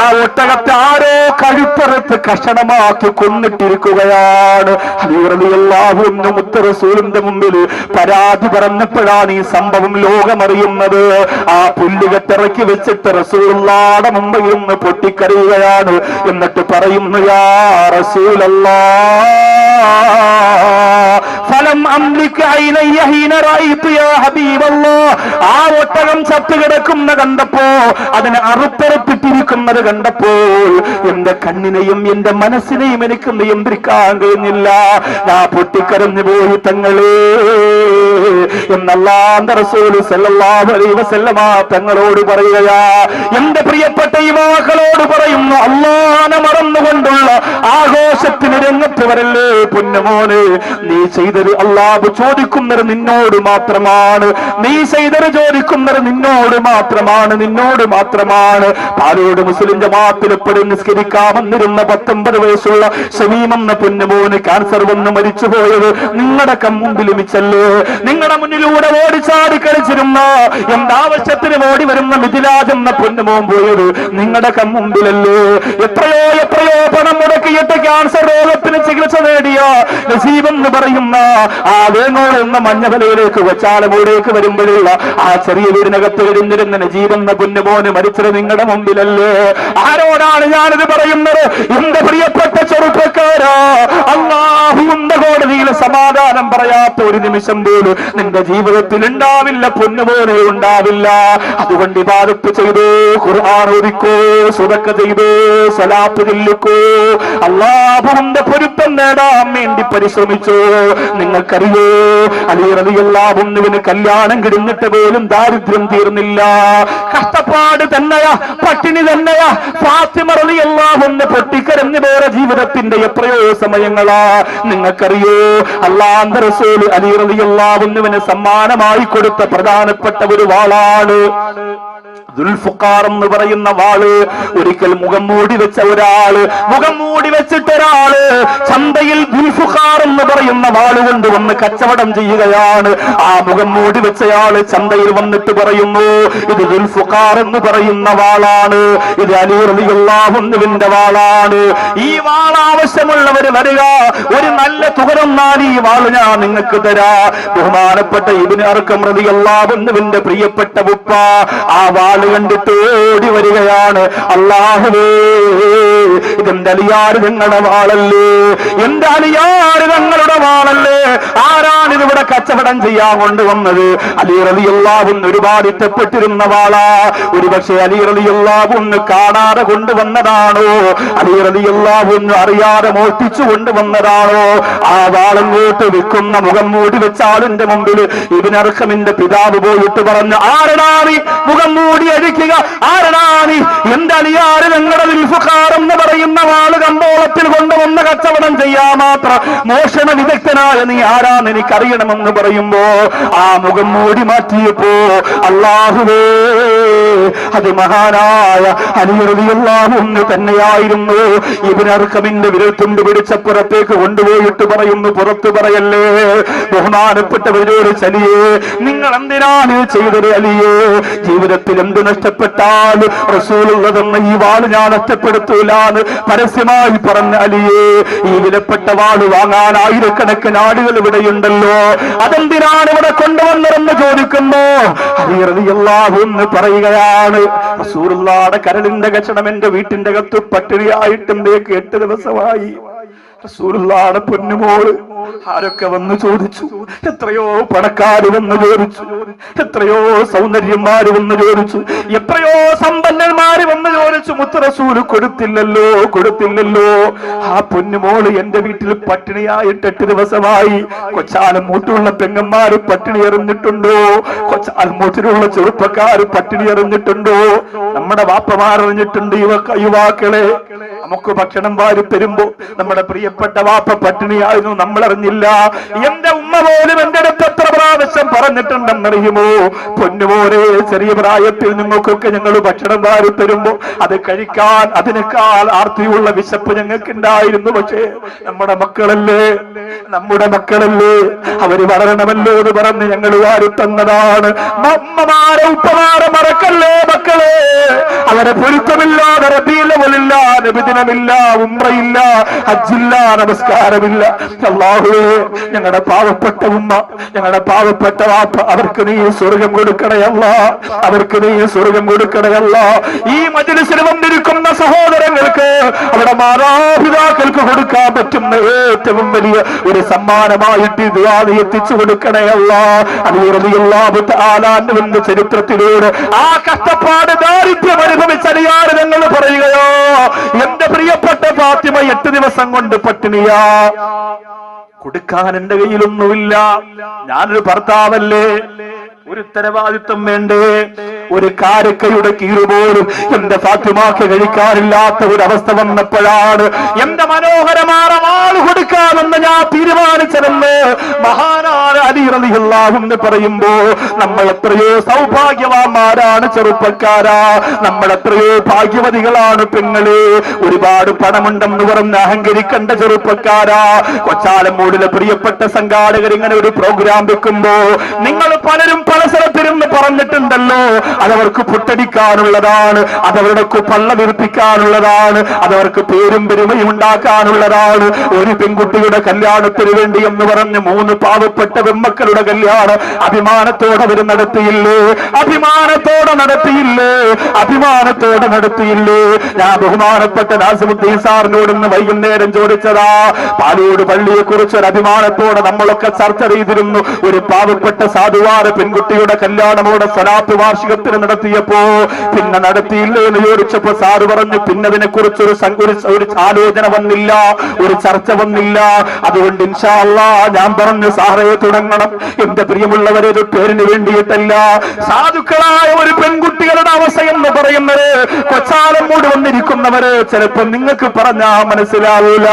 ആ ഒട്ടകത്തെ ആരോ കഴുപ്പറുത്ത് കഷണമാക്കി കൊന്നിട്ടിരിക്കുകയാണ്. അലി റളിയല്ലാഹു അൻഹു മുത്ത റസൂലിന്റെ മുമ്പിൽ പരാതി പറഞ്ഞപ്പോഴാണ് ഈ സംഭവം ലോകമറിയുന്നത്. ആ പുല്ലുകെട്ടിറക്കി വെച്ചിട്ട് റസൂലുള്ളാഹിയുടെ മുമ്പിൽ നിന്ന് പൊട്ടിക്കരയുകയാണ്. എന്നിട്ട് പറയുന്നു, യാ റസൂലല്ലാഹ്, ഫലം അംലിക ഐനയ്യ ഹീന റഅയ്തു യാ ഹബീബല്ലാഹ്. ആ ഒട്ടകം ചത്തു കിടക്കുന്ന കണ്ടപ്പോ, അതിനെ അറുപ്പറപ്പിട്ടിരിക്കുന്നത് കണ്ടപ്പോൾ എന്റെ കണ്ണിനെയും എന്റെ മനസ്സിനെയും എനിക്ക് നിയന്ത്രിക്കാൻ കഴിഞ്ഞില്ല. ഞാൻ പൊട്ടിക്കരഞ്ഞു പോയി തങ്ങളേ എന്നല്ലാഹുവിന്റെ റസൂൽ സല്ലല്ലാഹു അലൈഹി വസല്ലമ തങ്ങളോട് പറയുകയാ. എന്റെ പ്രിയപ്പെട്ട യുവാക്കളോട് പറയുന്നു, അല്ലാഹനെ മറന്നുകൊണ്ടുള്ള ആഘോഷത്തിന് രംഗത്ത് വരല്ലേ പൊന്നുമോനെ. നീ ചെയ്തത് അല്ലാഹു ചോദിക്കുന്നത് നിന്നോട് മാത്രമാണ്. നീ ചെയ്തത് ചോദിക്കുന്നത് നിന്നോട് മാത്രമാണ്, നിന്നോട് മാത്രമാണ്. പാലോട് മുസ്ലിം ജമാഅത്തിൽ എപ്പോഴും നിസ്കരിക്കാൻ വന്നിരുന്ന 19 വയസ്സുള്ള ഷമീം എന്ന പൊന്നുമോന് ക്യാൻസർ വന്ന് മരിച്ചുപോയത് നിങ്ങളുടെ കൺമുമ്പിൽ മിച്ചല്ലേ. നിങ്ങളുടെ മുന്നിലൂടെ ഓടിച്ചാടി കളിച്ചിരുന്ന എന്താവശ്യത്തിനും ഓടി വരുന്ന മിഥിലാജ് എന്ന പൊന്നുമോൻ പോയത് നിങ്ങളുടെ കൺമുമ്പിലല്ലേ. എത്രയോ പണം മുടക്കിയിട്ട് ക്യാൻസർ രോഗത്തിന് ചികിത്സ നേടിയ നസീബ് എന്ന് പറയുന്ന ആ വേങ്ങോട് എന്ന മഞ്ഞവലയിലേക്ക് വച്ചാലമൂടേക്ക് വരുമ്പോഴുള്ള ആ ചെറിയ വീടിനകത്ത് വരുന്നിരുന്ന നജീബ് എന്ന പൊന്നുമോന് മരിച്ചത് നിങ്ങളുടെ മുമ്പിലല്ലേ. ആരോടാണ് ഞാനിത് പറയുന്നത്? എന്റെ പ്രിയപ്പെട്ട ചെറുപ്പക്കാരാ, അല്ലാഹുവിന്റെ കോടതിയിൽ സമാധാനം പറയാത്ത ഒരു നിമിഷം പോലും നിന്റെ ജീവിതത്തിൽ ഉണ്ടാവില്ല പൊന്നുമോനെ, ഉണ്ടാവില്ല. അതുകൊണ്ട് ഇബാദത്ത് ചെയ്തോ, ഖുർആൻ ഓതിക്കോ, സദഖ ചെയ്തോ, സ്വലാത്ത് ചൊല്ലിക്കോ, അല്ലാഹുവിന്റെ പൊരുത്തം നേടാൻ വേണ്ടി പരിശ്രമിച്ചോ. നിങ്ങൾക്കറിയോ, അലി റളിയല്ലാഹു അൻഹുവിന് കല്യാണം കിടന്നിട്ട് പോലും ദാരിദ്ര്യം തീർന്നില്ല. കഷ്ടപ്പാട് തന്നെയാ, പട്ടിണി തന്നെയാ. ഫാത്തിമ റളിയല്ലാഹു അൻഹ പൊട്ടിക്കരഞ്ഞു പോയ ജീവിതത്തിന്റെ എത്രയോ സമയങ്ങളാ. നിങ്ങൾക്കറിയോ, അല്ലാഹുവിന്റെ റസൂൽ അലി റളിയല്ലാഹു അൻഹുവിന് സമ്മാനമായി കൊടുത്ത പ്രധാനപ്പെട്ട ഒരു വാളാണ് ദുൽഫുഖാർ എന്ന് പറയുന്ന വാള്. ഒരിക്കൽ മുഖം മൂടി വെച്ച ഒരാള്, മുഖം മൂടി വെച്ചിട്ടൊരാള് ചന്തയിൽ ദുൽഫുഖാർ എന്ന് പറയുന്ന വാള് കൊണ്ടുവന്ന് കച്ചവടം ചെയ്യുകയാണ്. ആ മുഖം മൂടി വെച്ചയാള് ചന്തയിൽ വന്നിട്ട് പറയുന്നു, ഇത് ദുൽഫുഖാർ എന്ന് പറയുന്ന വാളാണ്, ഇത് അലി റളിയല്ലാഹു അൻഹുവിന്റെ വാളാണ്. ഈ വാൾ ആവശ്യമുള്ളവര് വരിക, ഒരു നല്ല തുക തന്നാൽ ഈ വാള് ഞാൻ നിങ്ങൾക്ക് തരാ. ബഹുമാനപ്പെട്ട ഇബ്നു അർഖം റളിയല്ലാഹു അൻഹുവിന്റെ പ്രിയപ്പെട്ട ഉപ്പ ആ വാൾ കണ്ടിട്ട് ഓടി വരികയാണ്. അല്ലാഹുവേ, ഇതെന്റെ അലിയാർ ഞങ്ങളുടെ വാളല്ലേ, എന്റെ അലിയാർ ഞങ്ങളുടെ വാളല്ലേ. ആരാണ് ഇതിവിടെ കച്ചവടം ചെയ്യാൻ കൊണ്ടുവന്നത്? അലി റളിയല്ലാഹു അൻഹു ഒരുപാട് ഇഷ്ടപ്പെട്ടിരുന്ന വാളാ. ഒരുപക്ഷെ അലി റളിയല്ലാഹു അൻഹു കാണാതെ കൊണ്ടുവന്നതാണോ, അലി റളിയല്ലാഹു അൻഹു അറിയാതെ മോഷ്ടിച്ചു കൊണ്ടുവന്നതാണോ? ആ വാളങ്ങോട്ട് വിൽക്കുന്ന മുഖം മൂടി വെച്ച ആളിന്റെ മുമ്പിൽ ഇബ്നു അർഖമിന്റെ പിതാവ് പോയിട്ട് പറഞ്ഞു, ആരടാണ് മുഖം മൂടി അഴിക്കുക, ആരടാണ്? എന്റെ അലിയാർ ഞങ്ങളുടെ ദുൽഫുഖാർ എന്ന് പറയുന്ന വാള് കമ്പോളത്തിൽ കൊണ്ടുവന്ന് കച്ചവടം ചെയ്യാൻ മാത്രം മോഷണ വിദഗ്ധനായ നീ ആരാന്ന് എനിക്കറിയണമെന്ന് പറയുമ്പോ ആ മുഖം മൂടി മാറ്റിയപ്പോ അല്ലാഹുവേ, അത് മഹാനായ അലി റളിയല്ലാഹു അൻഹു തന്നെയായിരുന്നു. ഇബ്നു അർഖമിന്റെ വിരൽത്തുണ്ട് പിടിച്ചപ്പുറത്തേക്ക് കൊണ്ടുപോയിട്ട് പറയുന്നു, പുറത്തു പറയല്ലേ. ബഹുമാനപ്പെട്ടവരോട് ചലിയേ, നിങ്ങൾ എന്തിനാണ് ചെയ്തത് അലിയേ? ജീവിതത്തിൽ എന്ത് നഷ്ടപ്പെട്ടാൽ റസൂലുള്ളതെന്ന ഈ വാള് ഞാൻ നഷ്ടപ്പെടുത്തൂലാന്ന് പരസ്യമായി പറഞ്ഞ അലിയേ, ഈ വിലപ്പെട്ട വാള് വാങ്ങാൻ ആയിരക്കണക്കിന് ആളുകൾ ഇവിടെയുണ്ടല്ലോ, അതെന്തിനാണ് ഇവിടെ കൊണ്ടുവന്നതെന്ന് ചോദിക്കുമ്പോ അലി റളിയല്ലാഹു അൻഹു പറയുകയാണ്, റസൂലുള്ളാഹിയുടെ കരളിന്റെ കഷണം എന്റെ വീട്ടിന്റെ അകത്ത് പട്ടിണിയായിട്ടും 8 ദിവസമായി. റസൂലുള്ളാഹിയുടെ പൊന്നുമോള് ആരൊക്കെ വന്ന് ചോദിച്ചു, എത്രയോ പണക്കാര് വന്ന് ചോദിച്ചു, എത്രയോ സൗന്ദര്യന്മാര് വന്ന് ചോദിച്ചു, എത്രയോ സമ്പന്നന്മാര് വന്ന് ചോദിച്ചു, മുത്ത് റസൂല് കൊടുത്തില്ലല്ലോ, കൊടുത്തില്ലല്ലോ. ആ പൊന്നുമോള് എന്റെ വീട്ടിൽ പട്ടിണിയായിട്ട് 8 ദിവസമായി. കൊച്ചാലമൂട്ടിലുള്ള പെങ്ങന്മാര് പട്ടിണി എറിഞ്ഞിട്ടുണ്ടോ? കൊച്ചാലമൂട്ടിലുള്ള ചെറുപ്പക്കാര് പട്ടിണി എറിഞ്ഞിട്ടുണ്ടോ? നമ്മുടെ വാപ്പമാരറിഞ്ഞിട്ടുണ്ട്. യുവാക്കളെ, നമുക്ക് ഭക്ഷണം വാരി തരുമ്പോ നമ്മുടെ പ്രിയപ്പെട്ട വാപ്പ പട്ടിണിയായിരുന്നു, നമ്മളറിഞ്ഞില്ല. എന്റെ ഉമ്മ പോലും എന്റെ അടുത്ത് എത്ര പ്രാവശ്യം പറഞ്ഞിട്ടുണ്ടെന്നറിയുമോ? പൊന്നുപോലെ, ചെറിയ പ്രായത്തിൽ നിങ്ങൾക്കൊക്കെ ഞങ്ങൾ ഭക്ഷണം വാരി തരുമ്പോ അത് കഴിക്കാൻ അതിനേക്കാൾ ആർത്തിയുള്ള വിശപ്പ് ഞങ്ങൾക്ക് ഉണ്ടായിരുന്നു. പക്ഷേ നമ്മുടെ മക്കളല്ലേ, അവര് വളരണമല്ലോ എന്ന് പറഞ്ഞ് ഞങ്ങൾ വാരി തന്നതാണ്. അമ്മമാരെ ഉപ്പമാരെ മറക്കല്ലേ മക്കളെ. അവരെ പൊരുത്തമില്ലാതെ റബീഉൽ നബിദിനമില്ല, ഉംറയില്ല, ഹജ്ജില്ല, നമസ്കാരമില്ല. അല്ലാഹുവേ, ഞങ്ങളുടെ പാവപ്പെട്ട ഉമ്മ, ഞങ്ങളുടെ പാവപ്പെട്ട വാപ്പ, അവർക്ക് നീ സ്വർഗം കൊടുക്കണയല്ല, അവർക്ക് നീ സ്വർഗം കൊടുക്കണയല്ല. ഈ മജ്‌ലിസിൽ വന്നിരിക്കുന്ന സഹോദരങ്ങൾക്ക് അവരുടെ മാതാപിതാക്കൾക്ക് കൊടുക്കാൻ പറ്റുന്ന ഏറ്റവും വലിയ ഒരു സമ്മാനമായിട്ട് ദുആ എത്തിച്ചു കൊടുക്കണയല്ല. അലി റളിയല്ലാഹു തആല അൻഹുവിന്റെ ചരിത്രത്തിലൂടെ ആ കഷ്ടപ്പാട് ദാരിദ്ര്യം അനുഭവിച്ച അലിയാർ ഞങ്ങൾ പറയുകയോ, എന്റെ പ്രിയപ്പെട്ട ഫാത്തിമ 8 ദിവസം കൊണ്ട് പട്ടിണിയാ, കൊടുക്കാൻ എന്റെ കയ്യിലൊന്നുമില്ല. ഞാനൊരു ഭർത്താവല്ലേ, ഒരു ഉത്തരവാദിത്വം വേണ്ടേ? ഒരു കാരക്കയുടെ കീറ് പോലും എന്റെ ഫാത്തിമാക്ക് കഴിക്കാനില്ലാത്ത ഒരു അവസ്ഥ വന്നപ്പോഴാണ് എന്റെ മനോഹരമായ വാൾ കൊടുക്കാമെന്ന് ഞാൻ തീരുമാനിച്ചതെന്ന് മഹാനായ അലി റളിയല്ലാഹു അൻഹു പറയുമ്പോ, നമ്മൾ എത്രയോ സൗഭാഗ്യവാന്മാരാണ് ചെറുപ്പക്കാരാ, നമ്മൾ എത്രയോ ഭാഗ്യവതികളാണ് പെങ്ങളെ. ഒരുപാട് പണമുണ്ടെന്ന് പറഞ്ഞ് അഹങ്കരിക്കേണ്ട ചെറുപ്പക്കാരാ. കൊച്ചാലമൂടിലെ പ്രിയപ്പെട്ട സംഘാടകർ ഇങ്ങനെ ഒരു പ്രോഗ്രാം വെക്കുമ്പോ നിങ്ങൾ പലരും പല സ്ഥലത്തിരുന്ന് പറഞ്ഞിട്ടുണ്ടല്ലോ, അതവർക്ക് പുട്ടടിക്കാനുള്ളതാണ്, അതവരുടെ പള്ള വിർപ്പിക്കാനുള്ളതാണ്, അതവർക്ക് പേരും പെരുമയും ഉണ്ടാക്കാനുള്ളതാണ്. ഒരു പെൺകുട്ടിയുടെ കല്യാണത്തിന് വേണ്ടി എന്ന് പറഞ്ഞ് 3 പാവപ്പെട്ട പെൺമക്കളുടെ കല്യാണം അഭിമാനത്തോടെ അവർ നടത്തിയില്ലേ, അഭിമാനത്തോടെ നടത്തിയില്ലേ, അഭിമാനത്തോടെ നടത്തിയില്ലേ. ഞാൻ ബഹുമാനപ്പെട്ട നാസിമുദ്ദീൻ സാറിനോട് ഇന്ന് വൈകുന്നേരം ചോദിച്ചതാ, പാലോട് പള്ളിയെ കുറിച്ച് ഒരു അഭിമാനത്തോടെ നമ്മളൊക്കെ ചർച്ച ചെയ്തിരുന്നു. ഒരു പാവപ്പെട്ട സാധുവാര പെൺകുട്ടിയുടെ കല്യാണമോടെ സ്വലാത്ത് വാർഷികത്തിന് നടത്തിയപ്പോ പിന്നെ നടത്തിയില്ലേ എന്ന് ചോദിച്ചപ്പോ സാറ് പറഞ്ഞു, പിന്നെ അതിനെ കുറിച്ച് ഒരു ആലോചന വന്നില്ല, ഒരു ചർച്ച വന്നില്ല. അതുകൊണ്ട് ഇൻഷാ അല്ലാഹ് ഞാൻ പറഞ്ഞു, സാറേ തുടങ്ങണം. എന്റെ പ്രിയമുള്ളവരെ, ഒരു പേരിന് വേണ്ടിയിട്ടല്ല. സാധുക്കളായ ഒരു പെൺകുട്ടികളുടെ അവസ്ഥ എന്ന് പറയുന്നത്, കൊച്ചാലമൂട് വന്നിരിക്കുന്നവര് ചിലപ്പോ നിങ്ങൾക്ക് പറഞ്ഞാ മനസ്സിലാവൂല.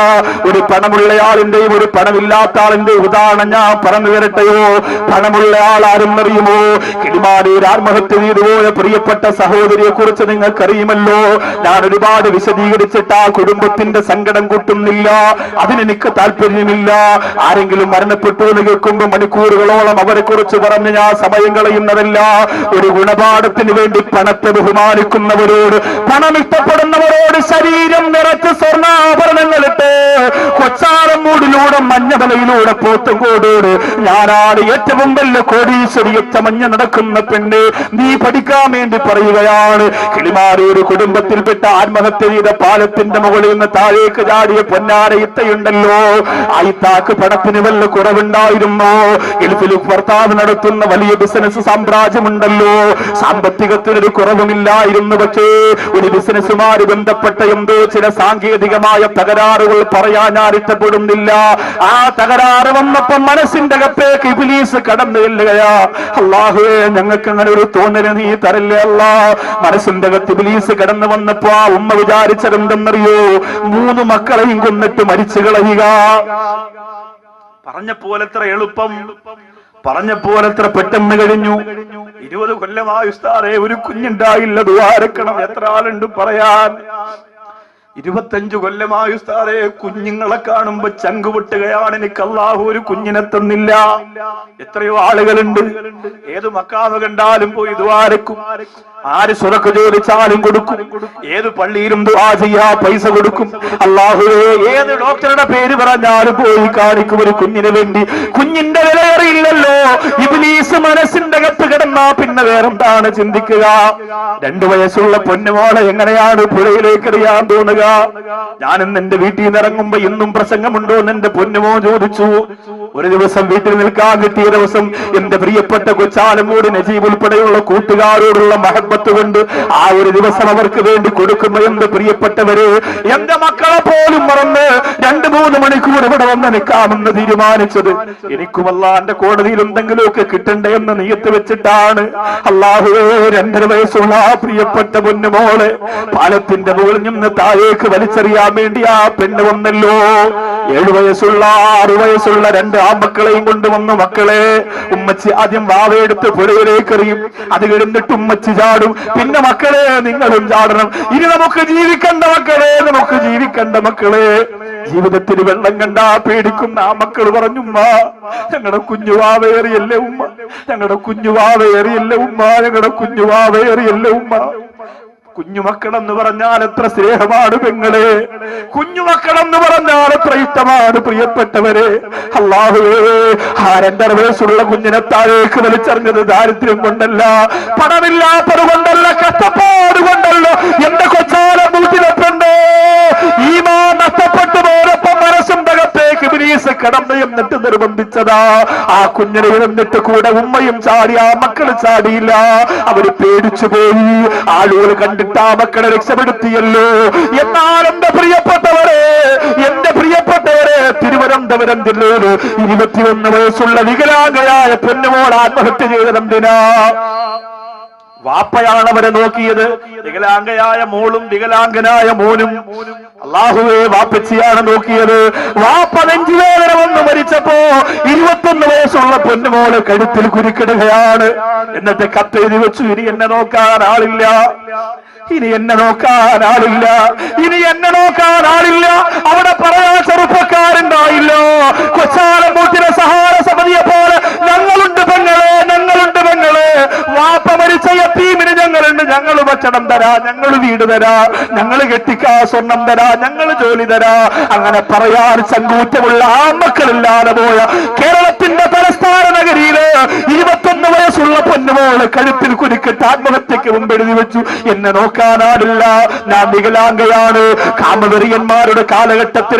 ഒരു പണമുള്ളയാളിന്റെയും ഒരു പണമില്ലാത്ത ആളിന്റെയും ഉദാഹരണം ഞാൻ പറഞ്ഞു തരട്ടെയോ? പണമുള്ള ആൾ ആരെന്നറിയുമോ? കിളിമാനൂർ ആത്മഹത്യ ചെയ്തുപോയ പ്രിയപ്പെട്ട സഹോദരിയെ കുറിച്ച് നിങ്ങൾക്കറിയുമല്ലോ. ഞാൻ ഒരുപാട് വിശദീകരിച്ചിട്ട് ആ കുടുംബത്തിന്റെ സങ്കടം കൂട്ടുന്നില്ല, അതിനെനിക്ക് താല്പര്യമില്ല. ആരെങ്കിലും മരണപ്പെട്ടു എന്ന് കേൾക്കുമ്പോൾ മണിക്കൂറുകളോളം അവരെ കുറിച്ച് പറഞ്ഞ് ഞാൻ സമയം കളയുന്നതല്ല. ഒരു ഗുണപാഠത്തിന് വേണ്ടി പണത്തെ ബഹുമാനിക്കുന്നവരോട്, പണം ഇഷ്ടപ്പെടുന്നവരോട് ശരീരം നിറച്ച് സ്വർണ്ണാഭരണങ്ങളിട്ട് കൊച്ചാലമൂടിലൂടെ മഞ്ഞമലയിലൂടെ പോത്തുംകോടോട് ഞാനാണ് ഏറ്റവും വലിയ കോടീശ്വരിയൊച്ച മഞ്ഞ നടക്കുന്ന പെണ്ണ്, നീ പഠിക്കാൻ വേണ്ടി പറയുകയാണ്. കിളിമാനൂർ കുടുംബത്തിൽപ്പെട്ട ആത്മഹത്യ ചെയ്ത പാലത്തിന്റെ മുകളിൽ നിന്ന് താഴേക്ക് ചാടിയ പൊന്നാരയിത്തയുണ്ടല്ലോ, ആ ഇത്താക്ക് പണത്തിന് വല്ല കുറവുണ്ടായിരുന്നോ? ഗൾഫിൽ ഭർത്താവ് നടത്തുന്ന വലിയ ബിസിനസ് സാമ്രാജ്യമുണ്ടല്ലോ, സാമ്പത്തികത്തിനൊരു കുറവുമില്ലായിരുന്നു. പക്ഷേ ഒരു ബിസിനസ്സുമായി ബന്ധപ്പെട്ട എന്തോ ചില സാങ്കേതികമായ തകരാറുകൾ പറയാൻ ഞാൻ ഇഷ്ടപ്പെടുന്നില്ല. ആ തകരാറ് വന്നപ്പോ മനസ്സിന്റെ അകത്തേക്ക് ഇബ്ലീസ് കടന്നു ചെല്ലുകയാ. അല്ലാഹുവേ, ഞങ്ങൾക്ക് അങ്ങനെ ഒരു തോന്നല് നീ തരല്ലേ അല്ലാ. മനസ്സിന്റെ അകത്ത് ഇബ്ലീസ് കടന്നു വന്നപ്പോ ആ ഉമ്മ വിചാരിച്ചതെന്തെന്നറിയോ? 3 മക്കളെയും കൊന്നിട്ട് മരിച്ചു കളയുക. പറഞ്ഞ പോലെത്ര എളുപ്പം, പറഞ്ഞ പോലെത്ര പെട്ടെന്ന് കഴിഞ്ഞു. 20 കൊല്ലമായി ഉസ്താദേ ഒരു കുഞ്ഞുണ്ടായില്ല, ദുആരക്കണം. എത്ര ആളുണ്ട് പറയാൻ? 25 കൊല്ലമായി ഉസ്താദേ കുഞ്ഞുങ്ങളെ കാണുമ്പോ ചങ്കുപൊട്ടുകയാണ്. എനിക്ക് അല്ലാഹു ഒരു കുഞ്ഞിനെ തന്നില്ല. എത്രയോ ആളുകളുണ്ട്, ഏത് മക്കാമ കണ്ടാലും പോയി ദുആരക്കും. ആര് സ്വതക്ക ചോദിച്ചാലും കൊടുക്കും, ഏത് പള്ളിയിലും ദുആ ചെയ്യാ പൈസ കൊടുക്കും. അല്ലാഹുവേ, ഏത് ഡോക്ടറുടെ പേര് പറഞ്ഞാലും പോയി കാണിക്കും ഒരു കുഞ്ഞിന് വേണ്ടി. കുഞ്ഞിന്റെ വിലയേറിയില്ലല്ലോ. ഇബ്ലീസ് മനസ്സിന്റെ അകത്ത് കിടന്നാ പിന്നെ വേറെന്താണ് ചിന്തിക്കുക? 2 വയസ്സുള്ള പൊന്നുമോളെ എങ്ങനെയാണ് പുഴയിലേക്ക് എറിയാൻ തോന്നുക? ഞാനിന്ന് എന്റെ വീട്ടിൽ നിന്ന് ഇറങ്ങുമ്പോ ഇന്നും പ്രസംഗമുണ്ടോ എന്ന് എന്റെ പൊന്നുമോ ചോദിച്ചു. ഒരു ദിവസം വീട്ടിൽ നിൽക്കാൻ കിട്ടിയ ദിവസം എന്റെ പ്രിയപ്പെട്ട കൊച്ചാലമൂട് നജീബ് ഉൾപ്പെടെയുള്ള കൂട്ടുകാരോടുള്ള മഹബത്ത് കൊണ്ട് ആ ഒരു ദിവസം അവർക്ക് വേണ്ടി കൊടുക്കുമ്പോ എന്റെ പ്രിയപ്പെട്ടവര് എന്റെ മക്കളെ പോലും മറന്ന് 2-3 മണിക്കൂർ ഇവിടെ വന്ന് നിൽക്കാമെന്ന് തീരുമാനിച്ചത് എനിക്കും അല്ലാഹുവിന്റെ കോടതിയിൽ എന്തെങ്കിലുമൊക്കെ കിട്ടണ്ടേ എന്ന് നിയത്ത് വെച്ചിട്ടാണ്. അല്ലാഹുവേ, 2.5 വയസ്സുള്ള ആ പ്രിയപ്പെട്ട പൊന്നുമോളെ പാലത്തിന്റെ മുകളിൽ നിന്ന് താഴേക്ക് വലിച്ചെറിയാൻ വേണ്ടി ആ പെണ്ണ് വന്നല്ലോ. 7 വയസ്സുള്ള 6 വയസ്സുള്ള 2 ആൺമക്കളെയും കൊണ്ടുവന്നു. മക്കളെ, ഉമ്മച്ചി ആദ്യം വാവയെടുത്ത് പുഴയിലേക്ക് എറിയും, അത് കഴിഞ്ഞിട്ട് ഉമ്മച്ചി ചാടും, പിന്നെ മക്കളെ നിങ്ങളും ചാടണം. ഇനി നമുക്ക് ജീവിക്കണ്ട മക്കളെ, നമുക്ക് ജീവിക്കണ്ട മക്കളെ. ജീവിതത്തിൽ വെള്ളം കണ്ടാ പേടിക്കുന്ന ആ മക്കൾ പറഞ്ഞു, ഉമ്മ ഞങ്ങളുടെ കുഞ്ഞുവാവേറിയല്ലേ ഉമ്മ, ഞങ്ങളുടെ കുഞ്ഞുവാവേറിയല്ലേ ഉമ്മ, ഞങ്ങളുടെ കുഞ്ഞുവാവേറിയല്ലേ ഉമ്മ. കുഞ്ഞുമക്കളെന്ന് പറഞ്ഞാൽ എത്ര സ്നേഹമാണ് പെങ്ങളെ, കുഞ്ഞുമക്കളെന്ന് പറഞ്ഞാൽ എത്ര ഇഷ്ടമാണ് പ്രിയപ്പെട്ടവരെ. അല്ലാഹുവേ, ആ 2.5 വയസ്സുള്ള കുഞ്ഞിനെ താഴേക്ക് വലിച്ചെറിഞ്ഞത് ദാരിദ്ര്യം കൊണ്ടല്ല, പണമില്ലാത്തത് കൊണ്ടല്ല, കഷ്ടപ്പാട് കൊണ്ടല്ല. എന്റെ കൊച്ചാല മൂട്ടിലെപ്പണ്ടോ ഈമാൻ നഷ്ടപ്പെട്ടു പോയപ്പോ മനസ്സിന്റെ അകത്തേക്ക് ഇബ്ലീസ് കടന്നു എന്നിട്ട് നിർബന്ധിച്ചതാ. ആ കുഞ്ഞിനെ എന്നിട്ട് കൂടെ ഉമ്മയും ചാടി, ആ മക്കള് ചാടിയില്ല. അവര് പേടിച്ചു പോയി. ആളുകൾ കണ്ടിട്ട് ആ മക്കളെ രക്ഷപ്പെടുത്തിയല്ലോ. എന്നാൽ എന്റെ പ്രിയപ്പെട്ടവരെ, തിരുവനന്തപുരം ജില്ലയില് 21 വയസ്സുള്ള വികലാംഗയായ പെണ്ണുമോൾ ആത്മഹത്യ ചെയ്തതെന്തിനാ? വാപ്പയാണ് അവരെ നോക്കിയത്. വികലാംഗയായ മോളും വികലാംഗനായ മോനും. അല്ലാഹുവേ, വാപ്പച്ചിയാണ് നോക്കിയത്. വാപ്പ നെഞ്ചുവേദന വന്ന് മരിച്ചപ്പോ 21 വയസ്സുള്ള പൊന്നുമോള് കഴുത്തിൽ കുരുക്കിടുകയാണ്. എന്നിട്ട് കത്തെഴുതി വെച്ചു, ഇനി എന്നെ നോക്കാൻ ആളില്ല, ഇനി എന്നെ നോക്കാൻ ആളില്ല, ഇനി എന്നെ നോക്കാൻ ആളില്ല. അവിടെ പറയാൻ ചെറുപ്പക്കാരുണ്ടായില്ലോ. കൊച്ചാലമ്പൂട്ടിലെ സഹാര സമിതിയെ പോലെ ഞങ്ങളുണ്ട് പെങ്ങളെ, ഞങ്ങളുണ്ട് പെങ്ങളെ. വാപ്പ മരിച്ച യതീമിന് ഞങ്ങളുണ്ട്, ഞങ്ങൾ ഭക്ഷണം തരാ, ഞങ്ങൾ വീട് തരാ, ഞങ്ങൾ കെട്ടിക്കാ സ്വർണം തരാ, ഞങ്ങൾ ജോലി തരാ. അങ്ങനെ പറയാൻ ചങ്കൂറ്റമുള്ള ആൺമക്കളില്ലാതെ പോയ കേരളത്തിന്റെ തലസ്ഥാന നഗരിയില് 21 വയസ്സുള്ള പൊന്നുമോള് കഴുത്തിൽ കുരുക്കിട്ട് ആത്മഹത്യക്ക് മുമ്പ് എഴുതി വെച്ചു, എന്നെ നോക്കാനാടില്ല, ഞാൻ വികലാംഗയാണ്. കാമവെറിയന്മാരുടെ കാലഘട്ടത്തിൽ